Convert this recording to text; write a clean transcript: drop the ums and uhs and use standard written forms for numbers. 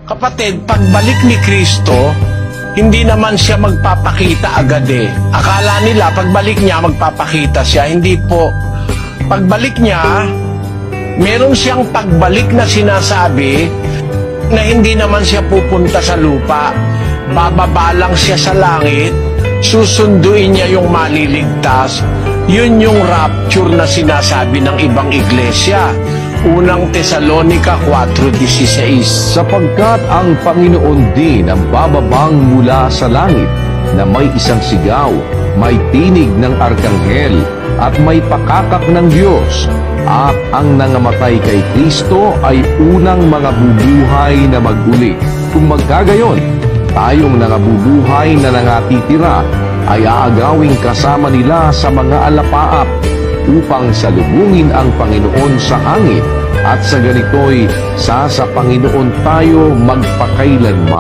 Kapatid, pagbalik ni Kristo, hindi naman siya magpapakita agad eh. Akala nila pagbalik niya magpapakita siya. Hindi po. Pagbalik niya, meron siyang pagbalik na sinasabi na hindi naman siya pupunta sa lupa. Bababa lang siya sa langit, susunduin niya yung maliligtas. Yun yung rapture na sinasabi ng ibang iglesia. Unang Tesalonica 4:16. Sapagkat ang Panginoon din ang bababang mula sa langit na may isang sigaw, may tinig ng arkanghel, at may pakakak ng Diyos. At ang nangamatay kay Kristo ay unang mga bubuhay na mag-uli. Kung magkagayon, tayong nangabubuhay na nangatitira ay aagawing kasama nila sa mga alapaap upang salubungin ang Panginoon sa hangin, at sa ganito'y sa Panginoon tayo magpakailanman.